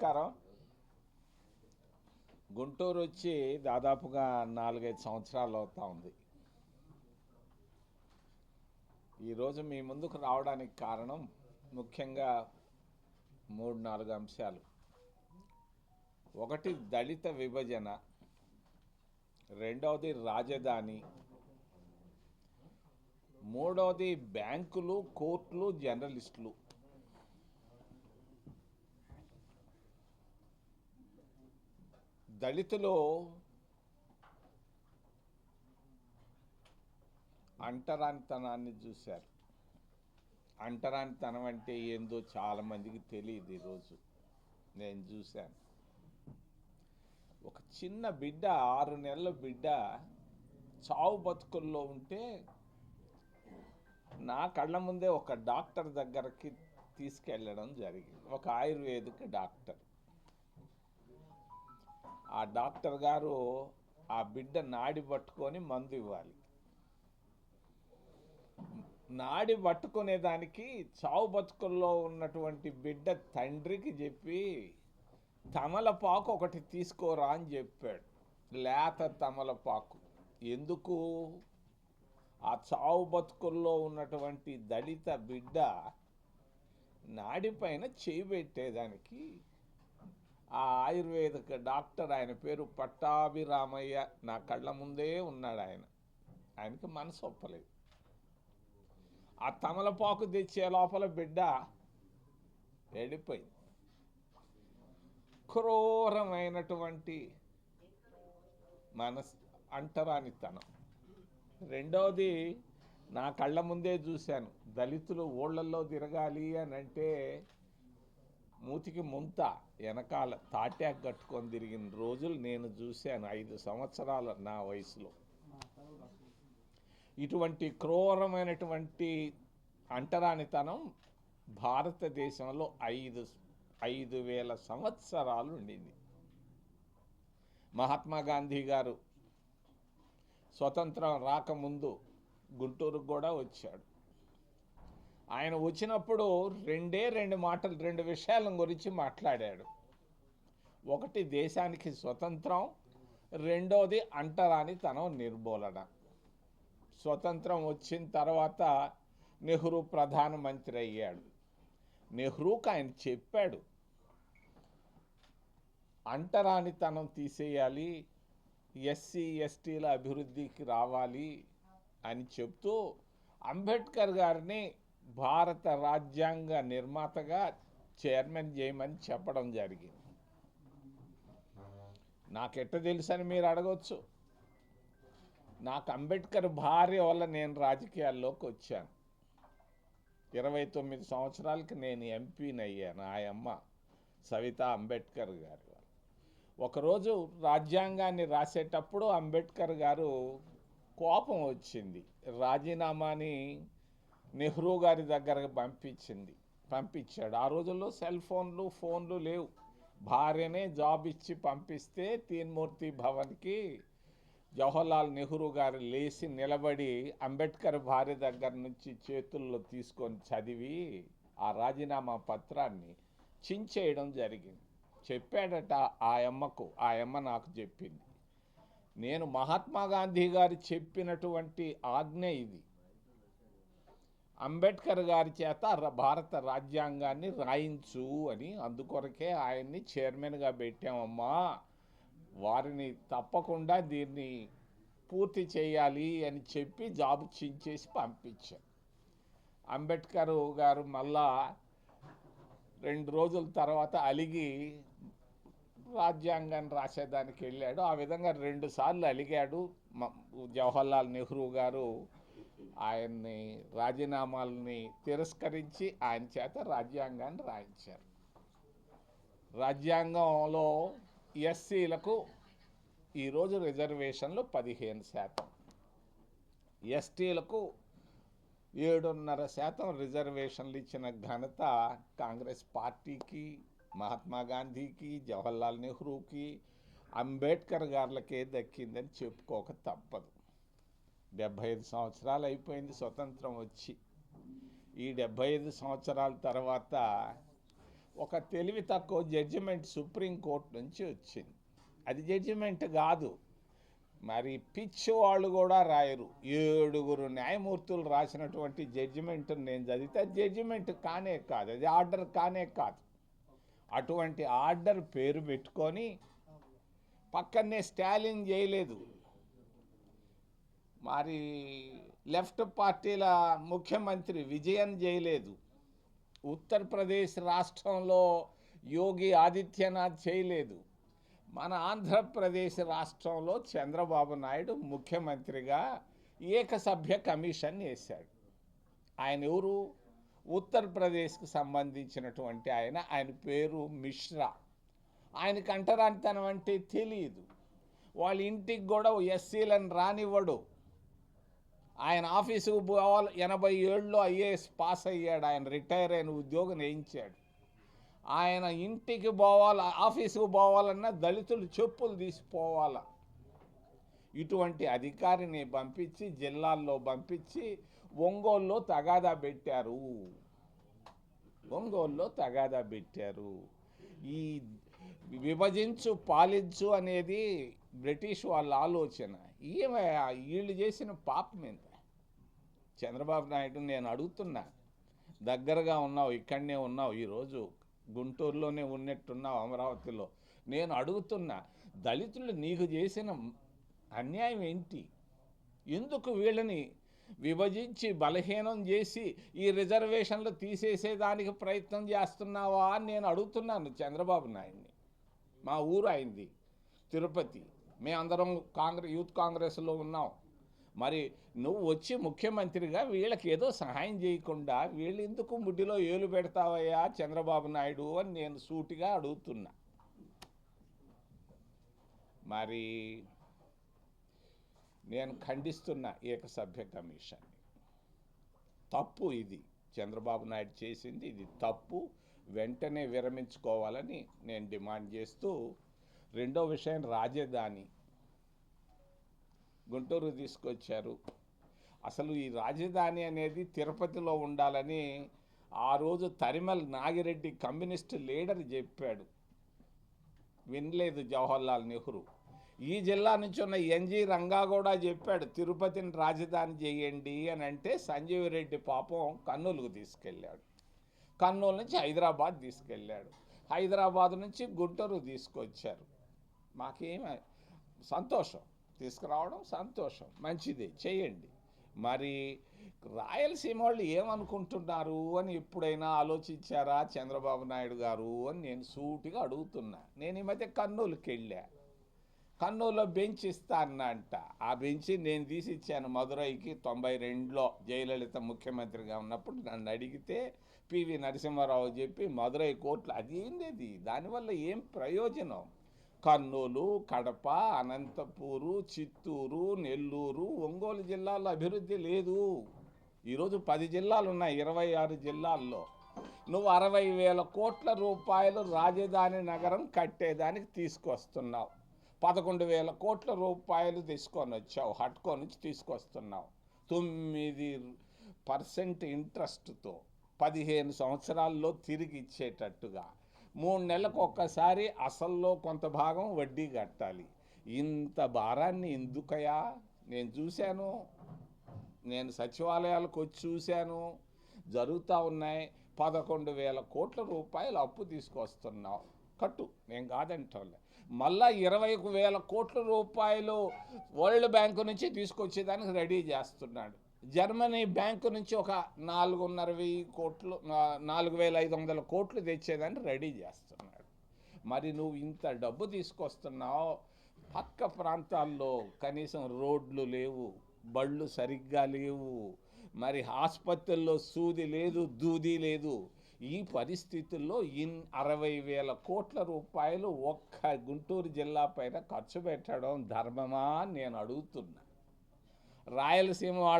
నమస్కారం. గుంటూరు వచ్చి దాదాపుగా 4-5 సంవత్సరాలు అవుతా ఉంది. ఈరోజు మీ ముందుకు రావడానికి కారణం ముఖ్యంగా 3-4 అంశాలు. ఒకటి దళిత విభజన, రెండవది రాజధాని, మూడవది బ్యాంకులు, కోర్టులు, జర్నలిస్టులు. దళితులు అంటరానితనాన్ని చూశారు. అంటరానితనం అంటే ఏందో చాలామందికి తెలియదు. ఈరోజు నేను చూశాను. ఒక చిన్న బిడ్డ, 6 నెలల బిడ్డ చావు బతుకుల్లో ఉంటే నా కళ్ళ ముందే ఒక డాక్టర్ దగ్గరికి తీసుకెళ్ళడం జరిగింది. ఒక ఆయుర్వేదిక్ డాక్టర్. ఆ డాక్టర్ గారు ఆ బిడ్డ నాడి పట్టుకొని మందు ఇవ్వాలి. నాడి పట్టుకునేదానికి చావు బతుకుల్లో ఉన్నటువంటి బిడ్డ తండ్రికి చెప్పి తమలపాకు ఒకటి తీసుకోరా అని చెప్పాడు. లేత తమలపాకు. ఎందుకు? ఆ చావు బతుకుల్లో ఉన్నటువంటి దళిత బిడ్డ నాడి పైన చేయి పెట్టేదానికి ఆ ఆయుర్వేదిక డాక్టర్, ఆయన పేరు పట్టాభిరామయ్య, నా కళ్ళ ముందే ఉన్నాడు. ఆయనకి మనసు ఒప్పలేదు. ఆ తమలపాకు తెచ్చే లోపల బిడ్డ వెళ్ళిపోయింది. క్రూరమైనటువంటి అంటరానితనం. రెండవది, నా కళ్ళ ముందే చూశాను. దళితులు ఊళ్ళల్లో తిరగాలి అని అంటే మూతికి ముంత వెనకాల తాటాక్ కట్టుకొని తిరిగిన రోజులు నేను చూశాను 5 సంవత్సరాల నా వయసులో. ఇటువంటి క్రూరమైనటువంటి అంటరానితనం భారతదేశంలో 5,000 సంవత్సరాలు ఉండింది. మహాత్మా గాంధీ గారు స్వతంత్రం రాకముందు గుంటూరుకు కూడా వచ్చాడు. ఆయన వచ్చినప్పుడు 2 మాటలు, 2 విషయాల గురించి మాట్లాడాడు. ఒకటి దేశానికి స్వతంత్రం, రెండోది అంటరానితనం నిర్మూలన. స్వతంత్రం వచ్చిన తర్వాత నెహ్రూ ప్రధానమంత్రి అయ్యాడు. నెహ్రూకి ఆయన చెప్పాడు, అంటరానితనం తీసేయాలి, ఎస్సీ ఎస్టీల అభివృద్ధికి రావాలి అని చెప్తూ అంబేద్కర్ గారిని భారత రాజ్యాంగ నిర్మాతగా చైర్మన్ చేయమని చెప్పడం జరిగింది. నాకెట్ట తెలుసని మీరు అడగవచ్చు. నాకు అంబేద్కర్ భార్య వల్ల నేను రాజకీయాల్లోకి వచ్చాను. 29 సంవత్సరాలకి నేను ఎంపీని అయ్యాను. ఆ అమ్మ సవితా అంబేద్కర్ గారు. ఒకరోజు రాజ్యాంగాన్ని రాసేటప్పుడు అంబేద్కర్ గారు కోపం వచ్చింది. రాజీనామాని నెహ్రూ గారి దగ్గరకు పంపించాడు. ఆ రోజుల్లో సెల్ ఫోన్లు లేవు. భార్యనే జాబ్ ఇచ్చి పంపిస్తే తీన్మూర్తి భవన్కి జవహర్లాల్ నెహ్రూ గారు లేచి నిలబడి అంబేద్కర్ భార్య దగ్గర నుంచి చేతుల్లో తీసుకొని చదివి ఆ రాజీనామా పత్రాన్ని చించేయడం జరిగింది. చెప్పాడట ఆ అమ్మ నాకు చెప్పింది, నేను మహాత్మా గాంధీ గారు చెప్పినటువంటి ఆజ్ఞ ఇది, అంబేద్కర్ గారి చేత భారత రాజ్యాంగాన్ని రాయించు అని. అందుకొరకే ఆయన్ని చైర్మన్గా పెట్టామమ్మా, వారిని తప్పకుండా దీన్ని పూర్తి చేయాలి అని చెప్పి జాబ్ చించేసి పంపించారు. అంబేద్కర్ గారు మళ్ళా 2 రోజుల తర్వాత అలిగి రాజ్యాంగాన్ని రాసేదానికి వెళ్ళాడు. ఆ విధంగా 2 సార్లు అలిగాడు. జవహర్లాల్ నెహ్రూ గారు ఆయన్ని రాజీనామాలని తిరస్కరించి ఆయన చేత రాజ్యాంగాన్ని రాయించారు. రాజ్యాంగంలో ఎస్సీలకు ఈరోజు రిజర్వేషన్లు 15%, ఎస్టీలకు 7.5% రిజర్వేషన్లు ఇచ్చిన ఘనత కాంగ్రెస్ పార్టీకి, మహాత్మా గాంధీకి, జవహర్లాల్ నెహ్రూకి, అంబేద్కర్ గారులకే దక్కిందని చెప్పుకోక తప్పదు. 75 సంవత్సరాలు అయిపోయింది స్వతంత్రం వచ్చి. ఈ 75 సంవత్సరాల తర్వాత ఒక తెలివి తక్కువ జడ్జిమెంట్ సుప్రీంకోర్టు నుంచి వచ్చింది. అది జడ్జిమెంట్ కాదు, మరి పిచ్చి వాళ్ళు కూడా రాయరు. 7 న్యాయమూర్తులు రాసినటువంటి జడ్జిమెంట్ నేను చదివితే జడ్జిమెంట్ కానే కాదు, అది ఆర్డర్ కానే కాదు. అటువంటి ఆర్డర్ పేరు పెట్టుకొని పక్కనే స్టాలిన్ చేయలేదు, మరి లెఫ్ట్ పార్టీల ముఖ్యమంత్రి విజయన్ చేయలేదు, ఉత్తరప్రదేశ్ రాష్ట్రంలో యోగి ఆదిత్యనాథ్ చేయలేదు, మన ఆంధ్రప్రదేశ్ రాష్ట్రంలో చంద్రబాబు నాయుడు ముఖ్యమంత్రిగా ఏకసభ్య కమిషన్ వేశాడు. ఆయన ఎవరు? ఉత్తరప్రదేశ్కు సంబంధించినటువంటి ఆయన పేరు మిశ్రా. ఆయనకు అంటరానితనం అంటే తెలియదు. వాళ్ళ ఇంటికి కూడా ఎస్సీలను రానివ్వడు. ఆయన ఆఫీసుకు పోవాలి, 87లో ఐఏఎస్ పాస్ అయ్యాడు, ఆయన రిటైర్ అయిన ఉద్యోగం వేయించాడు. ఆయన ఇంటికి పోవాలి, ఆఫీసుకు పోవాలన్నా దళితులు చెప్పులు తీసిపోవాలా. ఇటువంటి అధికారిని పంపించి జిల్లాల్లో పంపించి ఒంగోలులో తగాదా పెట్టారు. ఈ విభజించు పాలించు అనేది బ్రిటిష్ వాళ్ళ ఆలోచన. వీళ్ళు చేసిన పాపం ఎంత? చంద్రబాబు నాయుడు నేను అడుగుతున్నా, దగ్గరగా ఉన్నావు, ఇక్కడనే ఉన్నావు, ఈరోజు గుంటూరులోనే ఉన్నట్టున్నావు, అమరావతిలో. నేను అడుగుతున్నా, దళితులు నీకు చేసిన అన్యాయం ఏంటి? ఎందుకు వీళ్ళని విభజించి బలహీనం చేసి ఈ రిజర్వేషన్లు తీసేసేదానికి ప్రయత్నం చేస్తున్నావా అని నేను అడుగుతున్నాను చంద్రబాబు నాయుడిని. మా ఊరు అయింది తిరుపతి, మేమందరం యూత్ కాంగ్రెస్లో ఉన్నాం. మరి నువ్వు వచ్చి ముఖ్యమంత్రిగా వీళ్ళకి ఏదో సహాయం చేయకుండా వీళ్ళు ఎందుకు ముడ్డిలో ఏలు పెడతావయ్యా చంద్రబాబు నాయుడు అని నేను సూటిగా అడుగుతున్నా. మరి నేను ఖండిస్తున్నా ఏకసభ్య కమిషన్ని. తప్పు ఇది, చంద్రబాబు నాయుడు చేసింది ఇది తప్పు, వెంటనే విరమించుకోవాలని నేను డిమాండ్ చేస్తూ, రెండో విషయం రాజధాని. గుంటూరు తీసుకొచ్చారు. అసలు ఈ రాజధాని అనేది తిరుపతిలో ఉండాలని ఆ రోజు తరిమల్ నాగిరెడ్డి కమ్యూనిస్ట్ లీడర్ చెప్పాడు, వినలేదు జవహర్లాల్ నెహ్రూ. ఈ జిల్లా నుంచి ఉన్న ఎన్జి రంగా కూడా చెప్పాడు తిరుపతిని రాజధాని చేయండి అని. అంటే సంజీవ్ రెడ్డి పాపం కర్నూలుకు తీసుకెళ్ళాడు, కర్నూలు నుంచి హైదరాబాద్ తీసుకెళ్ళాడు, హైదరాబాద్ నుంచి గుంటూరు తీసుకొచ్చారు. మాకేం సంతోషం, తీసుకురావడం సంతోషం, మంచిది, చేయండి. మరి రాయలసీమ వాళ్ళు ఏమనుకుంటున్నారు అని ఎప్పుడైనా ఆలోచించారా చంద్రబాబు నాయుడు గారు అని నేను సూటిగా అడుగుతున్నా. నేను ఈ మధ్య కర్నూలుకి వెళ్ళా, కర్నూలులో బెంచ్ ఇస్తా అన్నంట. ఆ బెంచ్ నేను తీసి ఇచ్చాను మదురైకి 92లో జయలలిత ముఖ్యమంత్రిగా ఉన్నప్పుడు. నన్ను అడిగితే పివి నరసింహారావు చెప్పి మదురై కోర్టులో. అది దానివల్ల ఏం ప్రయోజనం? కర్నూలు, కడప, అనంతపూరు, చిత్తూరు, నెల్లూరు, ఒంగోలు జిల్లాల్లో అభివృద్ధి లేదు. ఈరోజు 10 జిల్లాలు ఉన్నాయి, 26 జిల్లాల్లో. నువ్వు 60,000 కోట్ల రూపాయలు రాజధాని నగరం కట్టేదానికి తీసుకొస్తున్నావు. 11,000 కోట్ల రూపాయలు తీసుకొని వచ్చావు, హట్కో నుంచి తీసుకొస్తున్నావు. 9% ఇంట్రెస్ట్తో 15 సంవత్సరాల్లో తిరిగి ఇచ్చేటట్టుగా. 3 నెలలకు ఒక్కసారి అసల్లో కొంత భాగం వడ్డీ కట్టాలి. ఇంత భారాన్ని ఎందుకయా? నేను చూశాను, నేను సచివాలయాలకు వచ్చి చూశాను, జరుగుతూ ఉన్నాయి. 11,000 కోట్ల రూపాయలు అప్పు తీసుకొస్తున్నావు, కట్టు, నేను కాదంటోలే. మళ్ళా 20,000 కోట్ల రూపాయలు వరల్డ్ బ్యాంకు నుంచి తీసుకొచ్చేదానికి రెడీ చేస్తున్నాడు. జర్మనీ బ్యాంకు నుంచి ఒక 4,500 కోట్లు, 4,500 కోట్లు తెచ్చేదాన్ని రెడీ చేస్తున్నాడు. మరి నువ్వు ఇంత డబ్బు తీసుకొస్తున్నావు, పక్క ప్రాంతాల్లో కనీసం రోడ్లు లేవు, బళ్ళు సరిగ్గా లేవు, మరి ఆసుపత్రుల్లో సూది లేదు, దూది లేదు. ఈ పరిస్థితుల్లో 60,000 కోట్ల రూపాయలు ఒక్క గుంటూరు జిల్లా పైన ఖర్చు పెట్టడం ధర్మమా అని నేను అడుగుతున్నా. రాయలసీమ వాళ్ళు